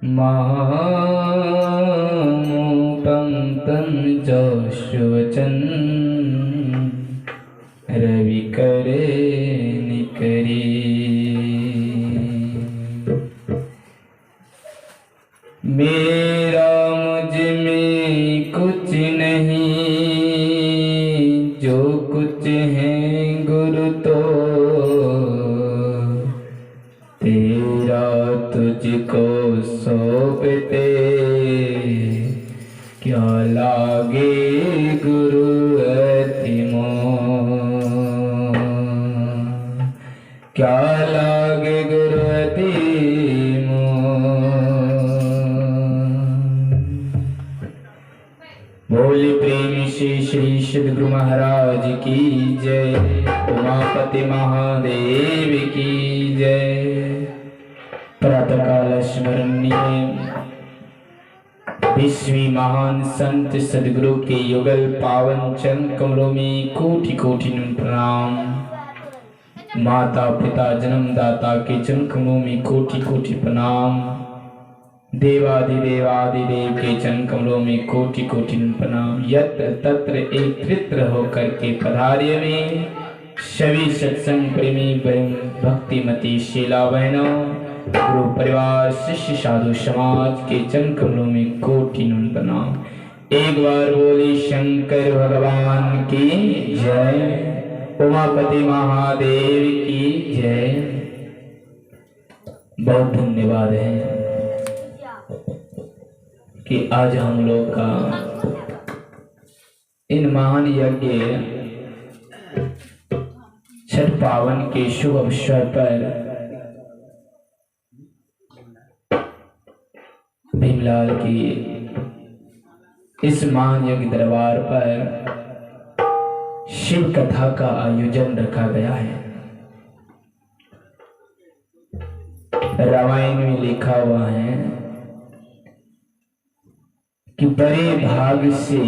महामूपं तं जोशुवचन रविकरे निकरी। मेरा मुझ में कुछ नहीं, जो कुछ है गुरु तो तेरा तुझको सौंपते। क्या लागे गुरु अति मोह, क्या लागे गुरु अति मोह। बोली प्रेम से श्री सद्गुरु महाराज की जय। उमापति महादेव की जय। प्रातःकाल स्मरणीय विश्वी महान संत सद्गुरु के युगल पावन चरण कमलों में कोटि कोटि नमन प्रणाम। माता पिता जन्मदाता के चरण कमलों में कोटि कोटि प्रणाम। देवादिदेवादिदेव के चरण कमलों में कोटि कोटि नमन प्रणाम। यत्र तत्र एकत्रित होकर के पधार्य में सभी सत्संग प्रेमी भक्तिमती शीला बहनों, गुरु परिवार, शिष्य साधु समाज के चरण कमलों में कोटि नमन प्रणाम। एक बार बोली शंकर भगवान की जय। उमापति महादेव की जय। बहुत धन्यवाद है कि आज हम लोग का इन महान यज्ञ छठ पावन के शुभ अवसर पर भीमलाल की इस महान यज्ञ दरबार पर शिव कथा का आयोजन रखा गया है। रामायण में लिखा हुआ है कि बड़े भाग से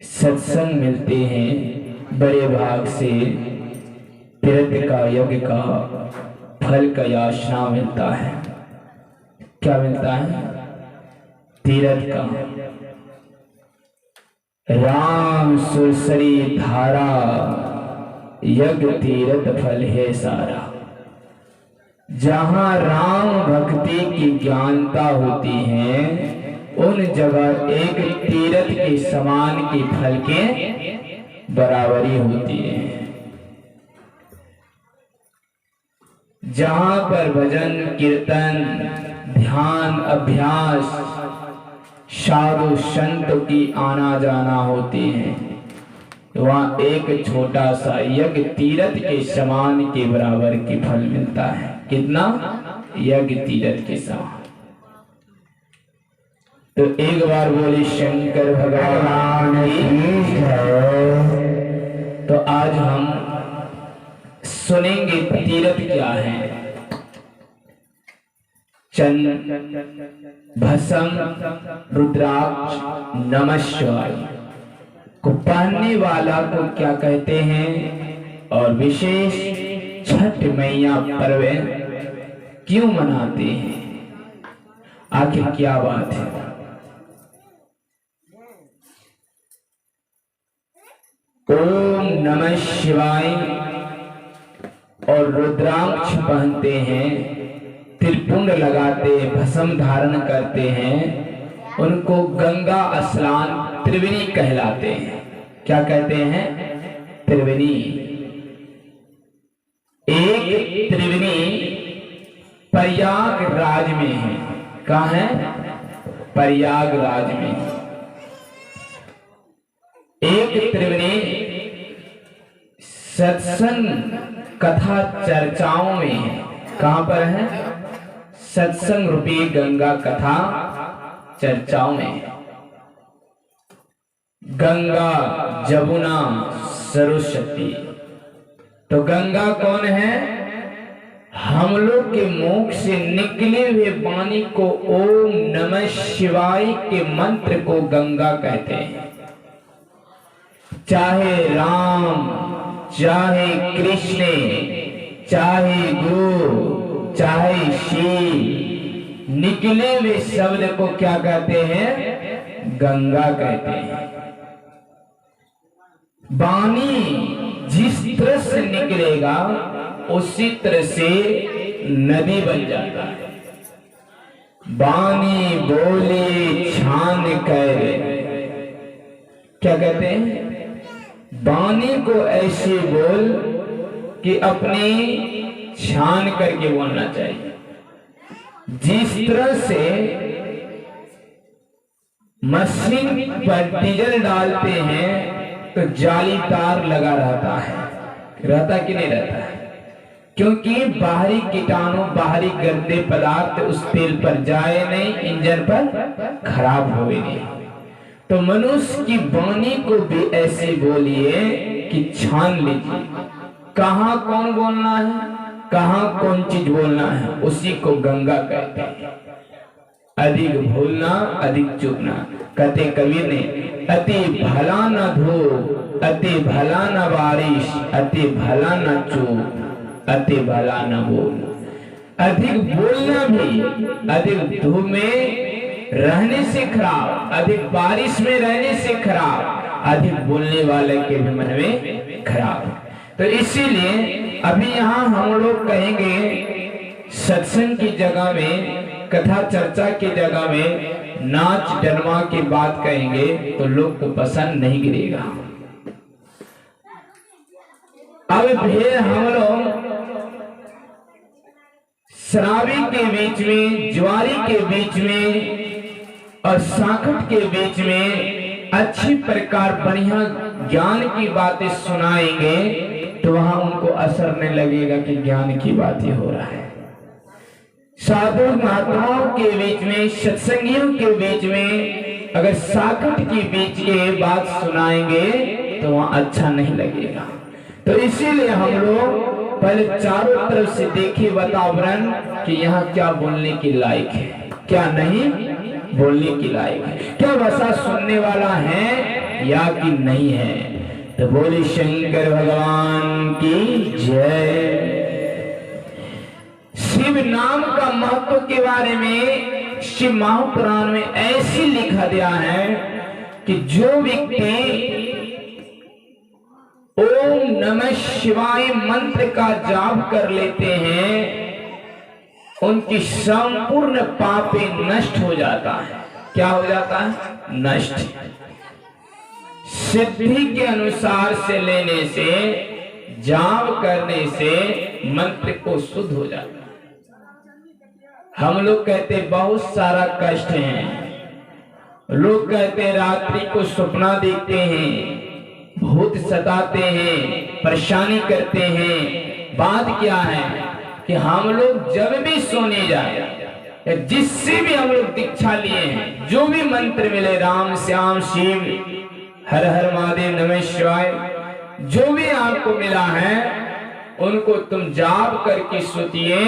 सत्संग मिलते हैं, बड़े भाग से तीर्थ का यज्ञ का फल का याचना मिलता है। क्या मिलता है? तीर्थ का। राम सुरसरी धारा, यज्ञ तीर्थ फल है सारा। जहां राम भक्ति की ज्ञानता होती है, उन जगह एक तीर्थ के समान के फल के बराबरी होती है। जहां पर भजन कीर्तन ध्यान अभ्यास साधु संत की आना जाना होती है, वहां एक छोटा सा यज्ञ तीर्थ के समान के बराबर के फल मिलता है। कितना? यज्ञ तीर्थ के समान। तो एक बार बोले शंकर भगवान की जय। तो आज हम सुनेंगे तीर्थ क्या है। चंद, भस्म, रुद्राक्ष, नमः शिवाय को पहनने वाला को क्या कहते हैं, और विशेष छठ मैया पर्व क्यों मनाते हैं, आखिर क्या बात है। ओम नमः शिवाय और रुद्राक्ष पहनते हैं, त्रिपुंड लगाते, भस्म धारण करते हैं, उनको गंगा स्नान त्रिवेणी कहलाते हैं। क्या कहते हैं? त्रिवेणी। एक त्रिवेणी प्रयागराज में है। कहाँ है? प्रयागराज में। एक त्रिवेणी सत्संग कथा चर्चाओं में है। कहां पर है? सत्संग रूपी गंगा कथा चर्चाओं में। गंगा, जमुना, सरस्वती। तो गंगा कौन है? हम लोग के मुख से निकले हुए वाणी को, ओम नमः शिवाय के मंत्र को गंगा कहते हैं। चाहे राम, चाहे कृष्ण, चाहे गुरु, चाहे शील, निकले हुए शब्द को क्या कहते हैं? गंगा कहते हैं। वाणी जिस तरह से निकलेगा उसी तरह से नदी बन जाता है। वाणी बोले छान कर, क्या कहते हैं? वाणी को ऐसे बोल कि अपनी छान करके बोलना चाहिए। जिस तरह से मशीन पर डीजल डालते हैं तो जालीदार लगा रहता है, रहता कि नहीं रहता है? क्योंकि बाहरी कीटाणु, बाहरी गंदे पदार्थ उस तेल पर जाए नहीं, इंजन पर खराब होए नहीं। तो मनुष्य की वाणी को भी ऐसे बोलिए कि छान लीजिए, कहाँ कौन बोलना है, कहाँ कौन चीज बोलना है, उसी को गंगा कहते हैं। अधिक भूलना अधिक चूकना, कहते कबीर ने, अति भला न धूप, अति भला न बारिश, अति भला न चूक, अति भला न बोल। अधिक बोलना भी अधिक धूप में रहने से खराब, अधिक बारिश में रहने से खराब, अधिक बोलने वाले के भी मन में खराब। तो इसीलिए अभी यहाँ हम लोग कहेंगे सत्संग की जगह में, कथा चर्चा की जगह में नाच डरमा की बात कहेंगे तो लोग को पसंद नहीं गिरेगा। अब फिर हम लोग शराबी के बीच में, ज्वारी के बीच में और साखट के बीच में अच्छी प्रकार बढ़िया ज्ञान की बातें सुनाएंगे तो वहां उनको असर नहीं लगेगा कि ज्ञान की बातें हो रहा है। साधु महात्माओं के बीच में, सत्संगियों के बीच में अगर साखट के बीच के बात सुनाएंगे तो वहां अच्छा नहीं लगेगा। तो इसीलिए हम लोग पहले चारों तरफ से देखिए वातावरण कि यहाँ क्या बोलने की लायक है, क्या नहीं बोलने की लायक है, क्या भाषा सुनने वाला है या कि नहीं है। तो बोले शंकर भगवान की जय। शिव नाम का महत्व के बारे में शिव महापुराण में ऐसे लिखा गया है कि जो व्यक्ति ओम नमः शिवाय मंत्र का जाप कर लेते हैं उनकी संपूर्ण पापे नष्ट हो जाता है। क्या हो जाता है? नष्ट। सिद्धि के अनुसार से लेने से, जाप करने से मंत्र को शुद्ध हो जाता है। हम लोग कहते बहुत सारा कष्ट है, लोग कहते रात्रि को सपना देखते हैं, भूत सताते हैं, परेशानी करते हैं। बात क्या है कि हम लोग जब भी सोने जाए, जिससे भी हम लोग दीक्षा लिए हैं, जो भी मंत्र मिले, राम श्याम शिव, हर हर महादेव, नमः शिवाय, जो भी आपको मिला है उनको तुम जाप करके सोचिए,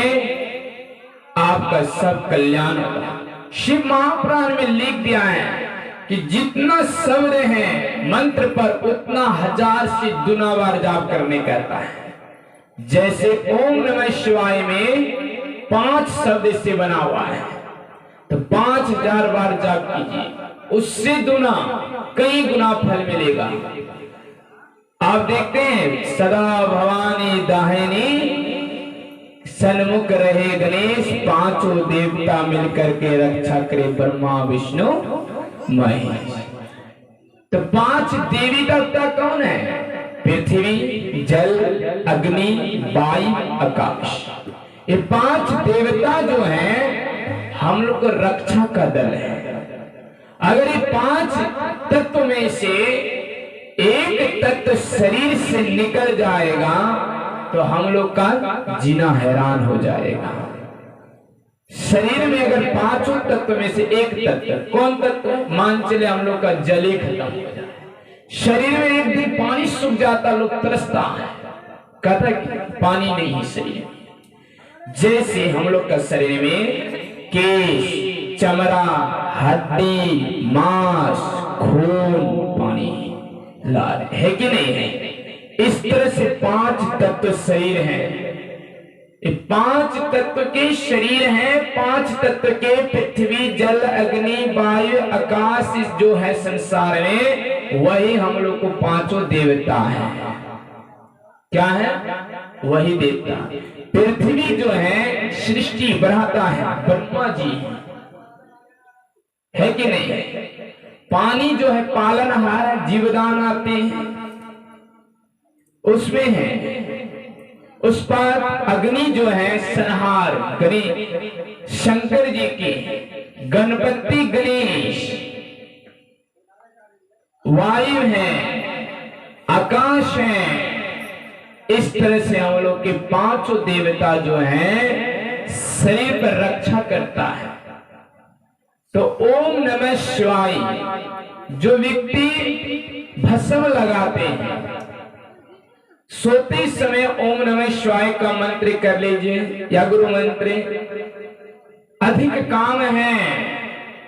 आपका सब कल्याण होगा। शिव महापुराण में लिख दिया है कि जितना शब्द है मंत्र पर उतना 1000 से दुना बार जाप करने कहता है। जैसे ओम नमः शिवाय में 5 शब्द से बना हुआ है तो 5000 बार जाप कीजिए, उससे दुना कई गुना फल मिलेगा। आप देखते हैं सदा भवानी दाहिनी सन्मुख रहे गणेश, पांचों देवता मिलकर के रक्षा करे ब्रह्मा विष्णु महेश। तो 5 देवी देवता कौन है? पृथ्वी, जल, अग्नि, वायु, आकाश। ये 5 देवता जो हैं हम लोग को रक्षा का दल है। अगर ये 5 तत्व में से एक तत्व शरीर से निकल जाएगा तो हम लोग का जीना हैरान हो जाएगा। शरीर में अगर 5 तत्व में से एक तत्व, कौन तत्व? मान चले हम लोग का जल ही खत्म हो जाए, शरीर में एक दिन पानी सूख जाता, लोग तरसता है, कहता कि पानी नहीं है शरीर। जैसे हम लोग का शरीर में केश, चमड़ा, हड्डी, मांस, खून, पानी, लार है कि नहीं है? इस तरह से 5 तत्व शरीर हैं। ये 5 तत्व के शरीर हैं। 5 तत्व के पृथ्वी, जल, अग्नि, वायु, आकाश, इस जो है संसार में, वही हम लोग को 5 देवता है। क्या है? वही देवता। पृथ्वी जो है सृष्टि बढ़ाता है, ब्रह्मा जी है कि नहीं? पानी जो है पालनहार, जीवदान आते हैं उसमें है। उस पर अग्नि जो है संहार, गणेश शंकर जी की, गणपति गणेश, वायु है, आकाश है। इस तरह से हम लोग के 5 देवता जो हैं शरीर पर रक्षा करता है। तो ओम नमः शिवाय, जो व्यक्ति भस्म लगाते हैं सोते समय ओम नमः शिवाय का मंत्र कर लीजिए या गुरु मंत्र। अधिक काम है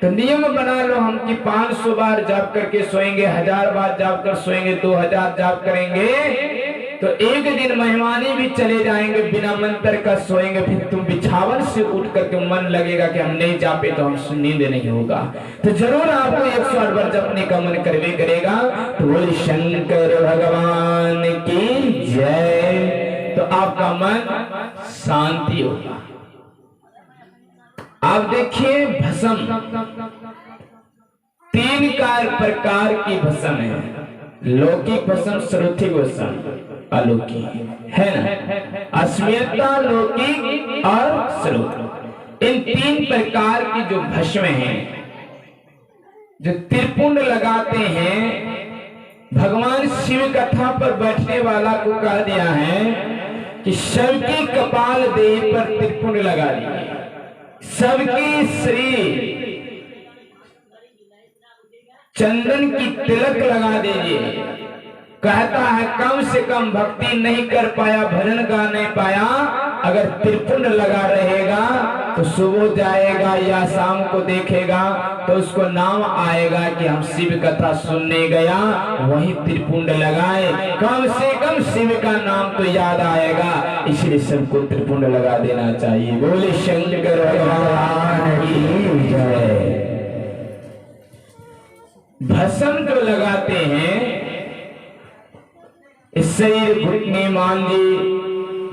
तो नियम बना लो हम कि 500 बार जाप करके सोएंगे, 1000 बार जाप कर सोएंगे, 2000 जाप करेंगे तो एक दिन मेहमानी भी चले जाएंगे, बिना मंत्र का सोएंगे। फिर तुम बिछावन से उठ करके मन लगेगा कि हम नहीं जापे तो हम नींद नहीं होगा। तो जरूर आपको 108 बार जपने का मन करवे करेगा। तो बोले शंकर भगवान की जय। तो आपका मन शांति होगा। आप देखिए भस्म 3 प्रकार की भस्म है। लौकिक भस्म, श्रुतिक भस्म, अलौकिक है ना। अस्मिता, लौकिक और श्रुत, इन 3 प्रकार की जो भस्म हैं, जो त्रिपुंड लगाते हैं। भगवान शिव कथा पर बैठने वाला को कह दिया है कि सबके कपाल देह पर त्रिपुंड लगा दिए, सबके शरीर चंदन की तिलक लगा दीजिए। कहता है कम से कम भक्ति नहीं कर पाया, भजन गा नहीं पाया, अगर त्रिपुंड लगा रहेगा तो सुबह जाएगा या शाम को देखेगा तो उसको नाम आएगा कि हम शिव कथा सुनने गया, वही त्रिपुंड लगाए। कम से कम शिव का नाम तो याद आएगा, इसलिए सबको त्रिपुंड लगा देना चाहिए। बोले शंकर भगवान की जय। भस्म जो लगाते हैं इस शरीर, घुटने, मांझे,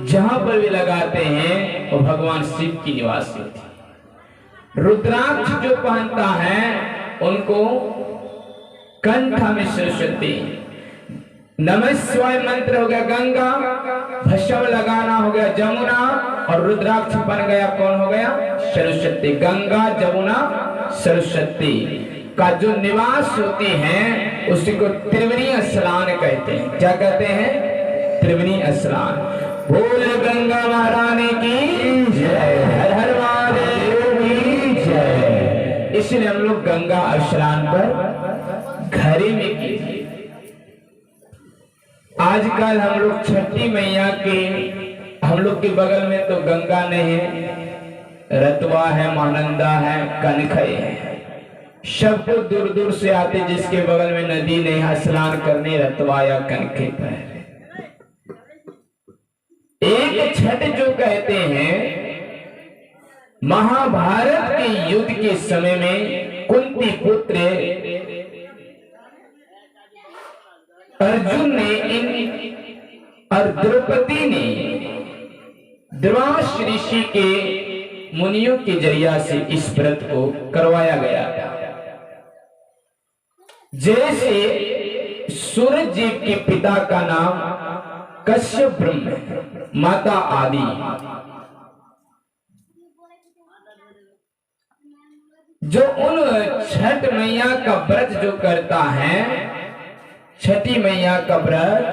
जहां पर भी लगाते हैं वो भगवान शिव की निवास होती है। रुद्राक्ष जो पहनता है उनको कंठ में सरस्वती। नमः शिवाय मंत्र हो गया गंगा, भस्म लगाना हो गया जमुना, और रुद्राक्ष बन गया कौन हो गया? सरस्वती। गंगा, जमुना, सरस्वती का जो निवास होती हैं उसी को त्रिवेणी स्नान कहते हैं। क्या कहते हैं? त्रिवेणी स्नान। बोल गंगा महारानी की जय, हर हर महादेव की जय। इसलिए हम लोग गंगा स्नान पर घरे में कीजिए। आजकल हम लोग छठी मैया के, हम लोग के बगल में तो गंगा नहीं है, रतवा है, महानंदा है, कनखई है। सबको दूर दूर से आते जिसके बगल में नदी नहीं स्नान करने रतवा या कनखे पर। एक छठ जो कहते हैं, महाभारत के युद्ध के समय में कुंती पुत्र अर्जुन ने और द्रौपदी ने द्रोणाचार्य ऋषि के मुनियों के जरिया से इस व्रत को करवाया गया था। जैसे सूरज जी के पिता का नाम कश्यप ब्रह्म, माता आदि। जो उन छठ मैया का व्रत जो करता है, छठी मैया का व्रत,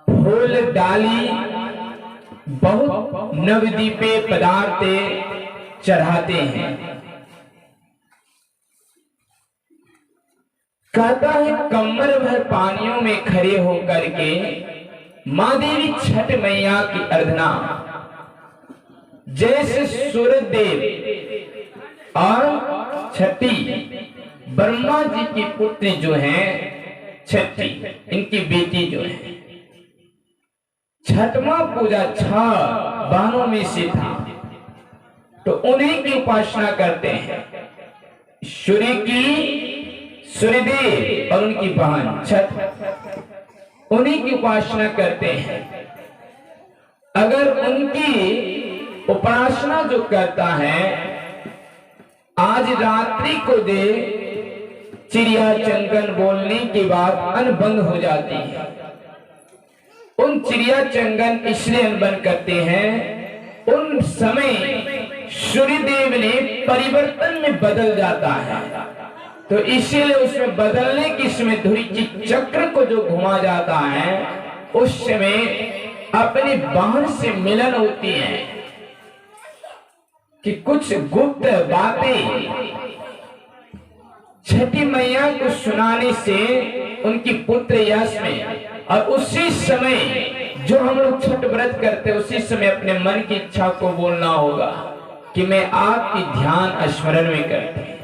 फूल डाली बहुत नवदीपे पदार्थ चढ़ाते हैं। कहता है कमर भर पानियों में खड़े होकर के माँ देवी छठ मैया की आराधना, जैसे सूरज देव और छठी ब्रह्मा जी की पुत्री जो हैं छठी, इनकी बेटी जो है छठवां पूजा 6 बहनों में से था, तो उन्हीं की उपासना करते हैं। सूर्यदेव और उनकी बहन छठ, उन्हीं की उपासना करते हैं। अगर उनकी उपासना जो करता है, आज रात्रि को दे चिड़िया चंगन बोलने के बाद अन्न बंद हो जाती है। उन चिड़िया चंगन इसलिए अन्न बंद करते हैं, उन समय सूर्यदेव ने परिवर्तन में बदल जाता है, तो इसीलिए उसमें बदलने के समय धुरी चक्र को जो घुमा जाता है, उस समय अपनी बहन से मिलन होती है कि कुछ गुप्त बातें छठी मैया को सुनाने से उनकी पुत्र यश में, और उसी समय जो हम लोग छठ व्रत करते हैं, उसी समय अपने मन की इच्छा को बोलना होगा कि मैं आपकी ध्यान स्मरण में करते हैं।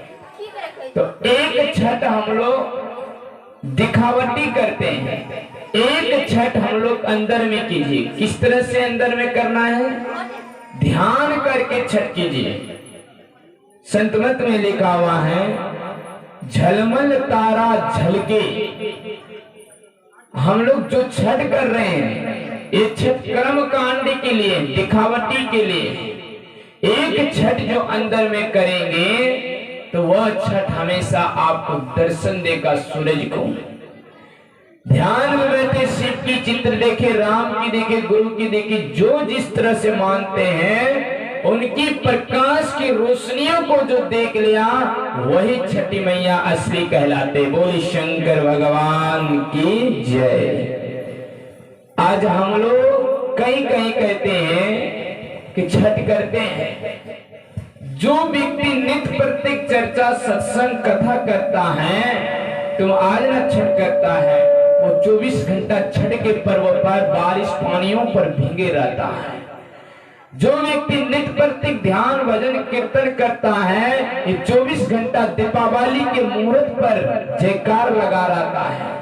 तो एक छठ हम लोग दिखावटी करते हैं, एक छठ हम लोग अंदर में कीजिए। किस तरह से अंदर में करना है? ध्यान करके छठ कीजिए। संतमत में लिखा हुआ है, झलमल तारा झलके। हम लोग जो छठ कर रहे हैं, ये छठ कर्म कांड के लिए, दिखावटी के लिए। एक छठ जो अंदर में करेंगे तो वह छठ हमेशा आपको दर्शन देगा सूरज को। ध्यान में बैठे शिव की चित्र देखे, राम की देखे, गुरु की देखे, जो जिस तरह से मानते हैं, उनकी प्रकाश की रोशनियों को जो देख लिया, वही छठी मैया असली कहलाते। बोली शंकर भगवान की जय। आज हम लोग कहीं कहीं कहते हैं कि छठ करते हैं। जो व्यक्ति नित्य प्रत्येक चर्चा सत्संग कथा करता है, तुम आज ना छठ करता है, वो 24 घंटा छठ के पर्व पर बारिश पानियों पर भीगे रहता है। जो व्यक्ति नित्य प्रत्येक ध्यान भजन कीर्तन करता है, ये 24 घंटा दीपावली के मुहूर्त पर जयकार लगा रहता है।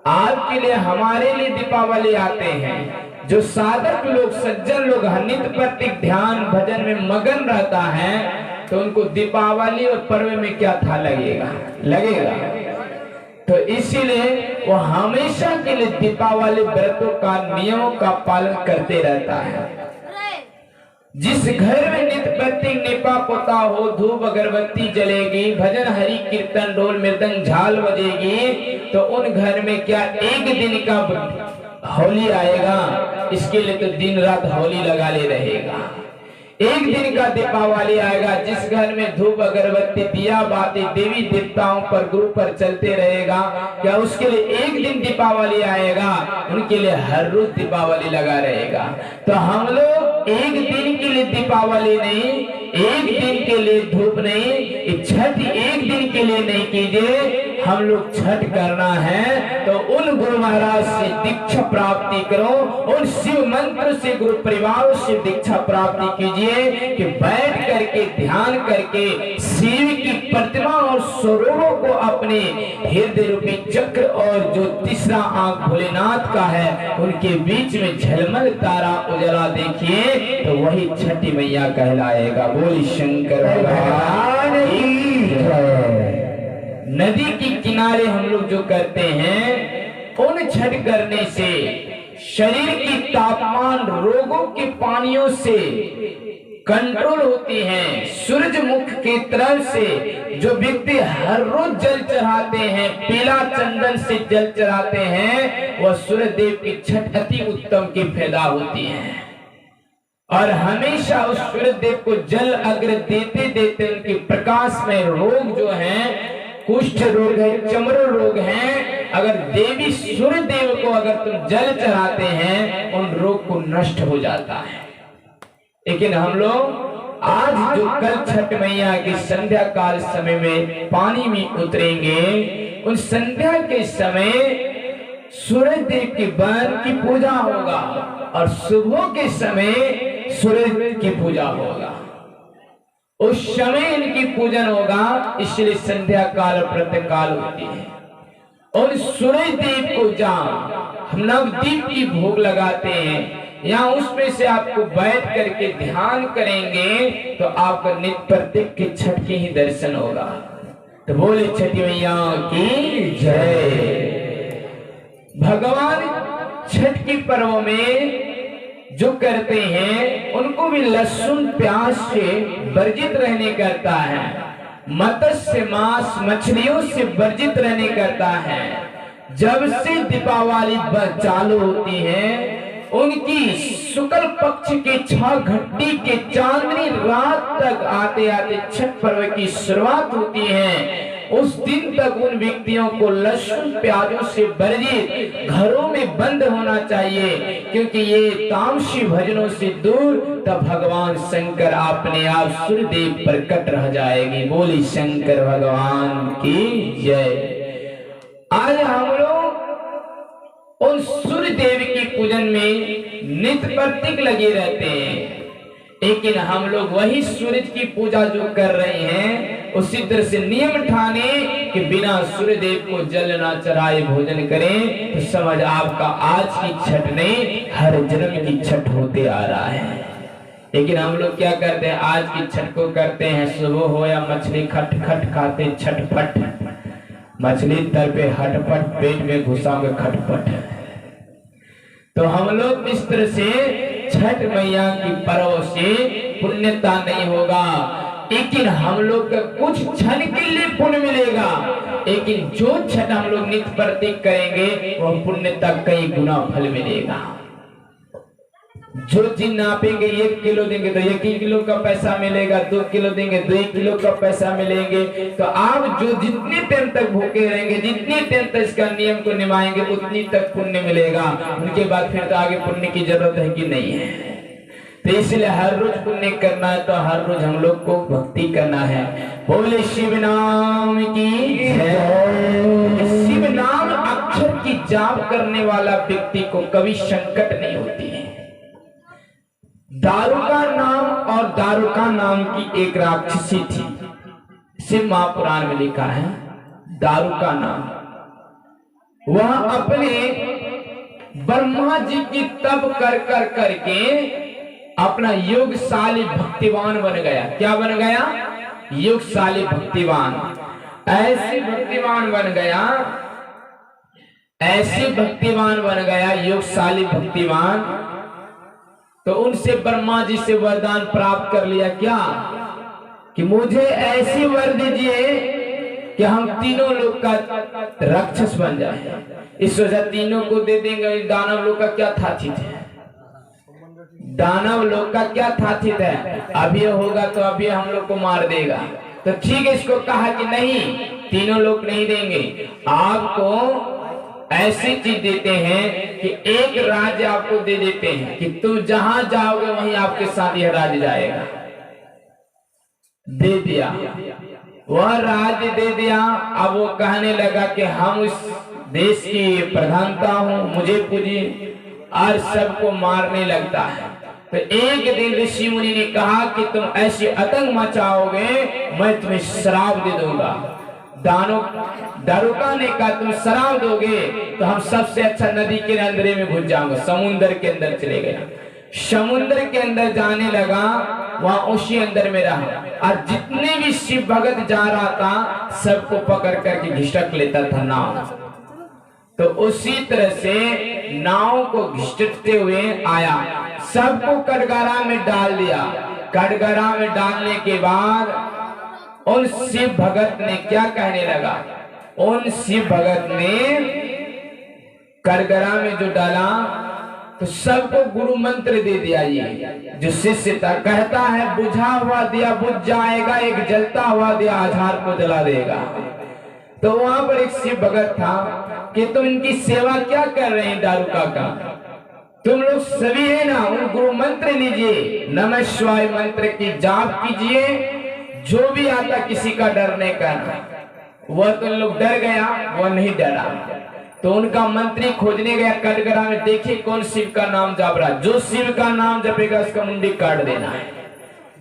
आपके लिए, हमारे लिए दीपावली आते हैं। जो साधक लोग, सज्जन लोग नित्य प्रत्येक ध्यान भजन में मगन रहता है, तो उनको दीपावली और पर्व में क्या था लगेगा। तो इसीलिए वो हमेशा के लिए दीपावली व्रतों का, नियमों का पालन करते रहता है। जिस घर में नित्य प्रत्येक निपा पोता हो, धूप अगरबत्ती जलेगी, भजन हरि कीर्तन ढोल मृदंग झाल बजेगी, तो उन घर में क्या एक दिन का होली आएगा, इसके लिए तो दिन रात होली लगा ले रहेगा। एक दिन का दीपावली आएगा, जिस घर में धूप अगरबत्ती दिया बाती देवी देवताओं पर, गुरु पर चलते रहेगा, क्या उसके लिए एक दिन दीपावली आएगा, उनके लिए हर रोज दीपावली लगा रहेगा। तो हम लोग एक दिन के लिए दीपावली नहीं, एक दिन के लिए धूप नहीं, छठ एक दिन के लिए नहीं कीजिए। हम लोग छठ करना है तो उन गुरु महाराज से दीक्षा प्राप्ति करो, उन शिव मंत्र से, गुरु परिवार से दीक्षा प्राप्ति कीजिए कि बैठ करके ध्यान करके शिव की प्रतिमा और स्वरूपों को अपने हृदय रूपी चक्र, और जो तीसरा आंख भोलेनाथ का है, उनके बीच में झलमल तारा उजला देखिए, तो वही छठी मैया कहलाएगा। बोली शंकर भगवान की जय। नदी के किनारे हम लोग जो करते हैं, उन छठ करने से शरीर की तापमान रोगों के पानियों से कंट्रोल होती हैं। सूरजमुख की तरफ से जो व्यक्ति हर रोज जल चढ़ाते हैं, पीला चंदन से जल चढ़ाते हैं, वह सूर्य देव की छठ अति उत्तम की पैदा होती है। और हमेशा उस सूर्य देव को जल अग्र देते देते उनके प्रकाश में रोग जो हैं, कुष्ठ रोग है, चमड़ रोग हैं, अगर देवी सूर्य देव को अगर तुम जल चढ़ाते हैं, उन रोग को नष्ट हो जाता है। लेकिन हम लोग आज जो कल छठ मैया की संध्या काल समय में पानी में उतरेंगे, उन संध्या के समय सूर्य देव की बन की पूजा होगा, और सुबह के समय सूर्य की पूजा होगा। उस समय इनकी पूजन होगा, इसलिए संध्या काल प्रत्यकाल होती है। और सूरज देव को जहाँ हम नवदीप की भोग लगाते हैं, यहाँ उसमें से आपको बैठ करके ध्यान करेंगे तो आपका नित्य प्रत्येक के छठ के ही दर्शन होगा। तो बोले छठी मैया की जय। भगवान छठ के पर्व में जो करते हैं उनको भी लहसुन प्याज से वर्जित रहने करता है, मत्स्य मांस मछलियों से वर्जित रहने करता है। जब से दीपावली चालू होती है, उनकी शुक्ल पक्ष के 6 घंटी के चांदनी रात तक आते आते छठ पर्व की शुरुआत होती है। उस दिन तक उन व्यक्तियों को लहसुन प्याजों से वर्जित घरों में बंद होना चाहिए, क्योंकि ये तामसी भजनों से दूर, तब भगवान शंकर अपने आप सूर्यदेव प्रकट रह जाएगी। बोली शंकर भगवान की जय। आज हम लोग उन सूर्य देव की पूजन में नित्य प्रत्येक लगे रहते हैं, लेकिन हम लोग वही सूरज की पूजा जो कर रहे हैं उसी तरह से नियम ठाने कि बिना सूर्य देव को जल ना चढ़ाए भोजन करें, तो समझ आपका आज की छठ नहीं हर जन्म की छठ होते आ रहा है। लेकिन हम लोग क्या करते हैं, आज की छठ को करते हैं सुबह हो या मछली खट खट खाते छटपट, मछली तर पे हटपट, पेट में घुसा में खटपट। तो हम लोग इस तरह से छठ मैया की पर्व से पुण्यता नहीं होगा, लेकिन हम लोग का कुछ क्षण के लिए पुण्य मिलेगा, लेकिन जो छठ हम लोग नित्य प्रत्येक करेंगे वह पुण्यता कई गुना फल मिलेगा। जो चीज नापेंगे 1 किलो देंगे तो 1 किलो का पैसा मिलेगा, 2 किलो देंगे 2 किलो का पैसा मिलेंगे। तो आप जो जितने टाइम तक भूखे रहेंगे, जितने टाइम तक इसका नियम को निभाएंगे उतनी तक पुण्य मिलेगा। उनके बाद फिर तो आगे पुण्य की जरूरत है कि नहीं है। तो इसलिए हर रोज पुण्य करना है, तो हर रोज हम लोग को भक्ति करना है। बोले शिव नाम की जय। शिव नाम अक्षर की जाप करने वाला व्यक्ति को कभी संकट नहीं होती है। दारुका नाम और दारुका नाम की एक राक्षसी थी, शिव महापुराण में लिखा है। दारुका नाम, वह अपने ब्रह्मा जी की तप कर कर करके अपना योगशाली भक्तिवान बन गया। क्या बन गया? योगशाली भक्तिवान। ऐसे भक्तिवान बन गया, ऐसे भक्तिवान बन गया, योगशाली भक्तिवान। तो उनसे ब्रह्मा जी से वरदान प्राप्त कर लिया, क्या कि मुझे ऐसी वर दीजिए कि हम तीनों लोग का राक्षस बन जाए। इस वजह तीनों को दे देंगे। दानव लोग का क्या थाथित है, दानव लोग का क्या थाथित है, अभी होगा तो अभी हम लोग को मार देगा। तो ठीक है, इसको कहा कि नहीं, तीनों लोग नहीं देंगे, आपको ऐसी चीज देते हैं कि एक राज्य आपको दे देते हैं कि तुम जहां जाओगे वहीं आपके साथ यह राज्य जाएगा। दे दिया, वह राज्य दे दिया। अब वो कहने लगा कि हम उस देश की प्रधानता हूं, मुझे पूजिए, और सबको मारने लगता है। तो एक दिन ऋषि मुनि ने कहा कि तुम ऐसी आतंक मचाओगे, मैं तुम्हें श्राप दे दूंगा। दारुका ने कहा तुम श्राप दोगे तो हम सबसे अच्छा नदी के अंदर में घुस जाऊंगा। समुद्र के अंदर चले गया, समुद्र के अंदर जाने लगा, वहां उसी अंदर में रहा, और जितने भी शिव भगत जा रहा था सबको पकड़ करके घिसट लेता था नाव। तो उसी तरह से नाव को घिसटते हुए आया, सबको कटघरा में डाल दिया। कटघरा में डालने के बाद उन शिव भगत ने क्या कहने लगा, उन शिव भगत ने कटघरा में जो डाला तो सबको गुरु मंत्र दे दिया। ये जो शिष्य था कहता है बुझा हुआ दिया बुझ जाएगा, एक जलता हुआ दिया आधार को जला देगा। तो वहां पर एक शिव भगत था कि तुम इनकी सेवा क्या कर रहे हैं, दारुका का तुम लोग सभी है ना, उन गुरु मंत्र लीजिए, नमः शिवाय मंत्र की जाप कीजिए, जो भी आता किसी का डर नहीं करना। वह तो लोग डर गया, वह नहीं डरा। तो उनका मंत्री खोजने गया कटघरा में, देखिए कौन शिव का नाम जप रहा, जो शिव का नाम जपेगा उसका मुंडी काट देना है।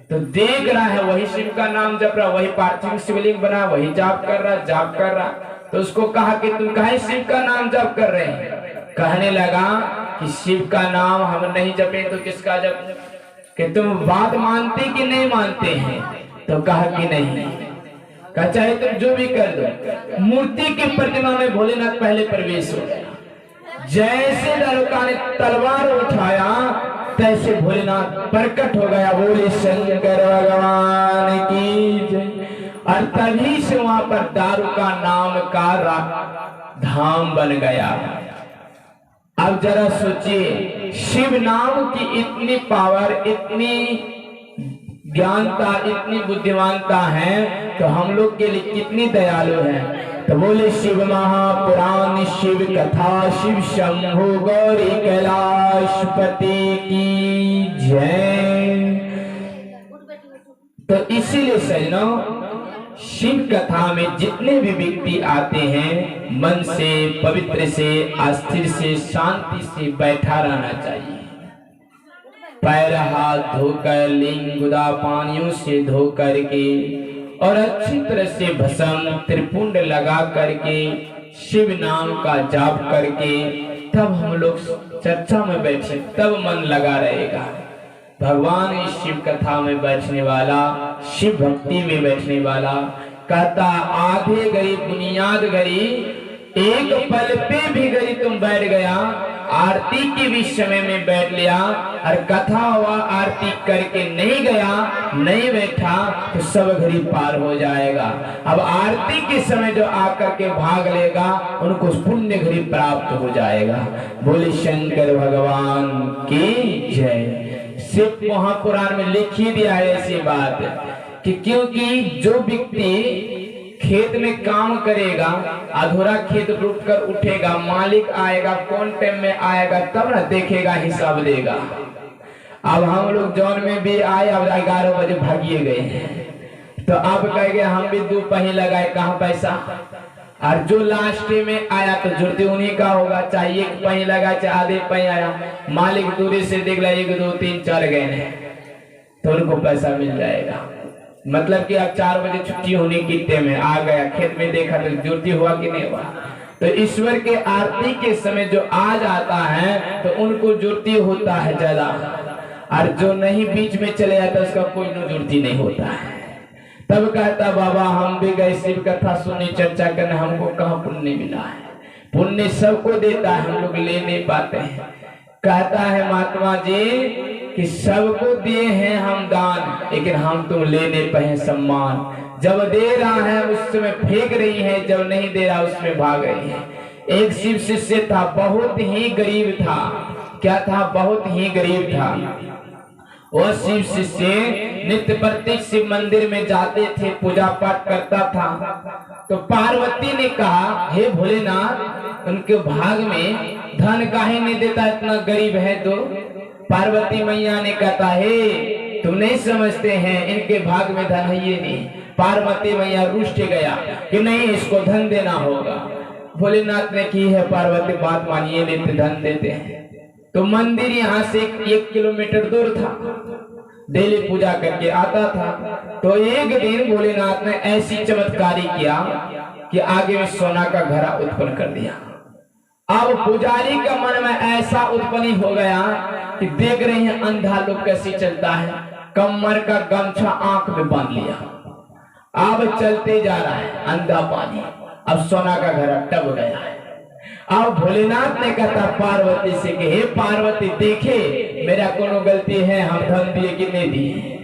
तो देख रहा है वही शिव का नाम जप रहा, वही पार्थिव शिवलिंग बना, वही जाप कर रहा, जाप कर रहा। तो उसको कहा कि तुम काहे शिव का नाम जप कर रहे हैं? कहने लगा कि शिव का नाम हम नहीं जपे तो किसका जप? कि तुम बात मानते कि नहीं मानते हैं? तो कहा कि नहीं। कहा चाहे तुम जो भी कर दो। मूर्ति की प्रतिमा में भोलेनाथ पहले प्रवेश हो गया। जैसे दारुका ने तलवार उठाया तैसे भोलेनाथ प्रकट हो गया। बोले शंकर भगवान की जय। और तभी से वहां पर दारुका नाम का धाम बन गया। अब जरा सोचिए, शिव नाम की इतनी पावर, इतनी ज्ञानता, इतनी बुद्धिमानता है तो हम लोग के लिए कितनी दयालु है। तो बोले शिव महापुराण शिव कथा शिव शंभु गौरी कैलाशपति की जय। तो इसीलिए सजनों, शिव कथा में जितने भी व्यक्ति आते हैं मन से, पवित्र से, अस्थिर से, शांति से बैठा रहना चाहिए। पैर हाथ धोकर, लिंग गुदा पानियों से धो करके और अच्छी तरह से भस्म त्रिपुंड लगा करके शिव नाम का जाप करके तब हम लोग चर्चा में बैठे, तब मन लगा रहेगा। भगवान इस शिव कथा में बैठने वाला, शिव भक्ति में बैठने वाला कहता आधे गरी बुनियाद गरी, एक पल पे भी गरी तुम बैठ गया, आरती के भी समय में बैठ लिया और कथा हुआ आरती करके नहीं गया, नहीं बैठा तो सब घड़ी पार हो जाएगा। अब आरती के समय जो आकर के भाग लेगा उनको पुण्य घड़ी प्राप्त हो जाएगा। बोले शंकर भगवान की जय। शिव महापुराण में लिख ही दिया है ऐसी बात कि क्योंकि जो व्यक्ति खेत में काम करेगा, अधूरा खेत रुक कर उठेगा, मालिक आएगा, कौन टाइम में आएगा तब ना देखेगा, हिसाब देगा। अब हम लोग जौन में भी आए, अब 11 बजे भागिए गए तो अब कहेंगे हम भी 2 पहिए लगाए, कहाँ पैसा? और जो लास्ट में आया तो जुर्ती उन्हीं का होगा, चाहे 1 पहिए लगा चाहे आधे पहिए आया, मालिक दूरी से देख ला 1 2 3 4 गए तो उनको पैसा मिल जाएगा। मतलब कि अब 4 बजे छुट्टी होने की टाइम में आ गया, खेत में देखा तो जुर्ती हुआ कि नहीं हुआ। तो ईश्वर के आरती के समय जो आ जाता है तो उनको जुर्ती होता है ज्यादा, और जो नहीं बीच में चले जाता उसका कोई जुर्ती नहीं होता है। तब कहता बाबा हम भी गए शिव कथा सुनी, चर्चा करने, हमको कहाँ पुण्य मिला है? पुण्य सबको देता है, हम लोग ले नहीं पाते हैं। कहता है महात्मा जी कि सबको दिए हैं हम दान, लेकिन हम तुम ले नहीं पाए सम्मान। जब दे रहा है उस समय फेंक रही है, जब नहीं दे रहा उसमें भाग रही है। एक शिव शिष्य था, बहुत ही गरीब था। क्या था? बहुत ही गरीब था। वह शिव शिष्य नित्य प्रत्येक शिव मंदिर में जाते थे, पूजा पाठ करता था। तो पार्वती ने कहा हे भोलेनाथ, उनके भाग में धन काहे नहीं देता, इतना गरीब है तो? पार्वती मैया ने कहा हे तुम नहीं समझते हैं, इनके भाग में धन है ये नहीं। पार्वती मैया रुष्ट गया कि नहीं, इसको धन देना होगा। भोलेनाथ ने की है पार्वती बात मानिए, नित्य धन देते हैं। तो मंदिर यहाँ से 1 किलोमीटर दूर था, डेली पूजा करके आता था। तो एक दिन भोलेनाथ ने ऐसी चमत्कारी किया कि आगे में सोना का घड़ा उत्पन्न कर दिया। अब पुजारी का मन में ऐसा उत्पन्न हो गया कि देख रहे हैं अंधा लोग कैसे चलता है, कमर का गमछा आंख में बांध लिया, अब चलते जा रहा है अंधा पानी। अब सोना का घड़ा टब गया है। अब भोलेनाथ ने कहा पार्वती से कि हे पार्वती देखे मेरा कोनो गलती है, हम धन दिए कि नहीं दिए।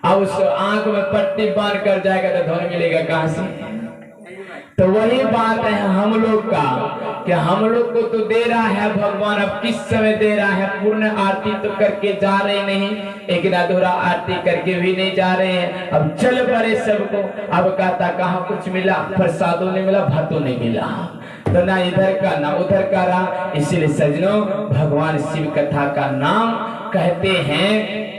अब उसको आंख में पट्टी बांध कर जाएगा तो धन मिलेगा कहां से? तो वही बात है हम लोग का कि हम लोग को तो दे रहा है भगवान, अब किस समय दे रहा है? पूर्ण आरती तो करके जा रहे नहीं, एक अधूरा आरती करके भी नहीं जा रहे हैं। अब चल पड़े सबको। अब कहता कहाँ कुछ मिला, प्रसादों नहीं मिला, भातों नहीं मिला, तो ना इधर का ना उधर का रहा। इसीलिए सजनों भगवान शिव कथा का नाम कहते हैं,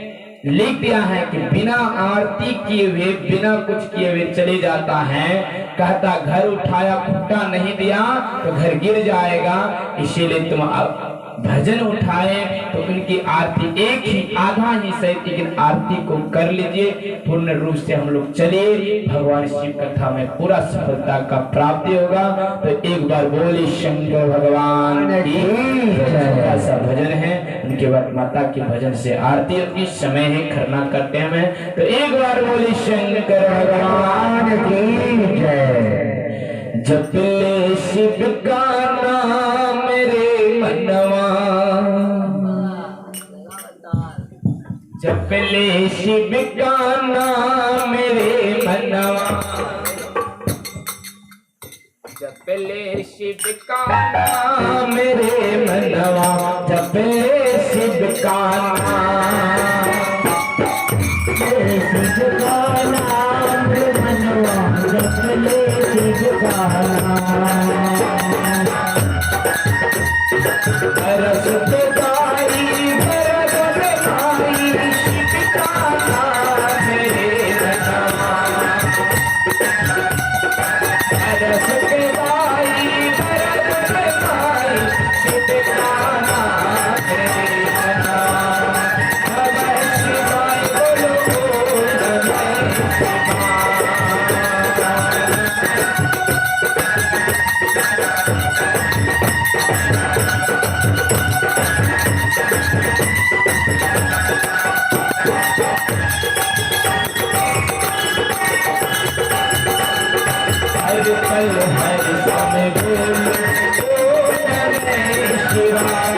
लिख दिया है कि बिना आरती किए हुए, बिना कुछ किए हुए चले जाता है। कहता घर उठाया खुट्टा नहीं दिया तो घर गिर जाएगा। इसीलिए तुम भजन उठाए तो उनकी आरती एक ही आधा ही सही, लेकिन आरती को कर लीजिए पूर्ण रूप से हम लोग चलिए, भगवान शिव कथा में पूरा सफलता का प्राप्ति होगा। तो एक बार बोले शंकर भगवान की। थोड़ा सा भजन है, उनके बाद माता के भजन से आरती होगी, समय है खरना करते हैं हमें। तो एक बार बोले शंकर भगवान की जय। जप ले शिव का नाम मेरे मनवा, जप ले शिव का नाम मेरे मनवा, जप ले शिव का नाम मेरे मनवा, जप ले शिव का नाम, शिव का नाम मेरे मनवा, जप ले शिव का नाम। रस पे गाई भरत में गाई, शिव का नाम मेरे मनवा, रस पे गाई भरत में गाई, शिव का नाम मेरे मनवा। नमः शिवाय बोलो नमः शिवाय। हर पल हर समय बोलो नमः शिवाय,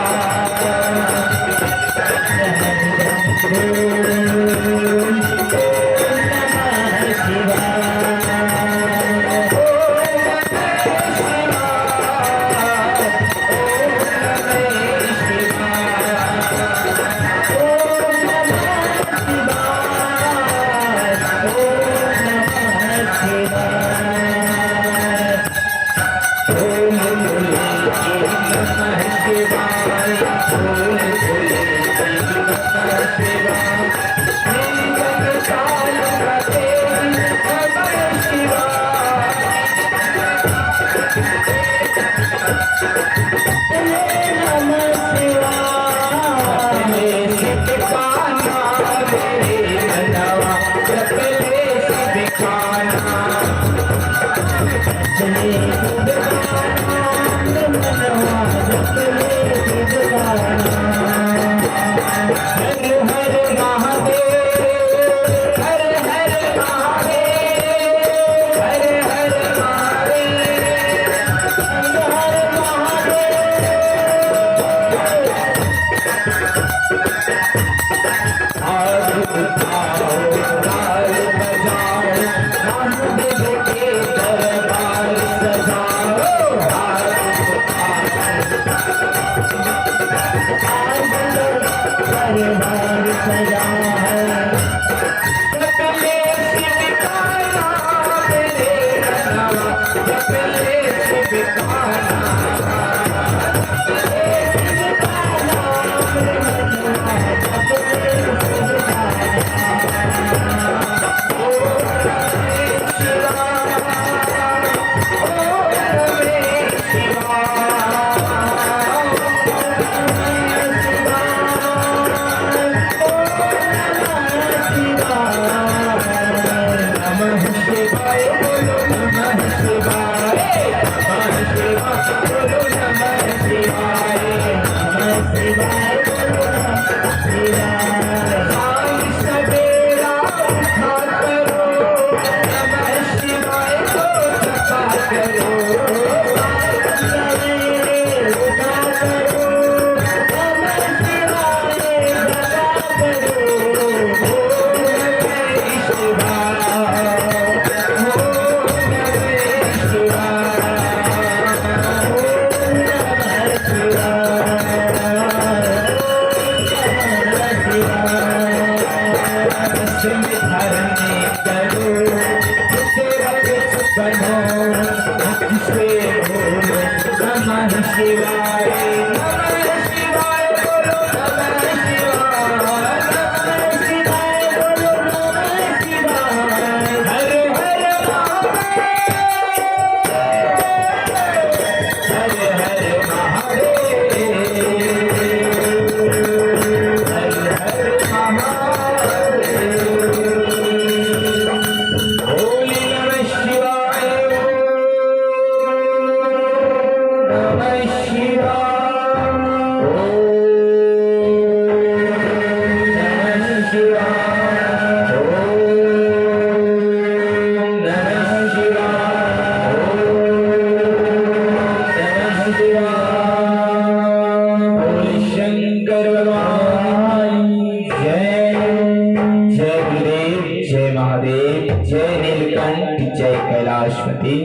जय नीलकंठ जय कैलाशपति।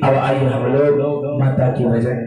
अब आइए हम लोग माता की भजन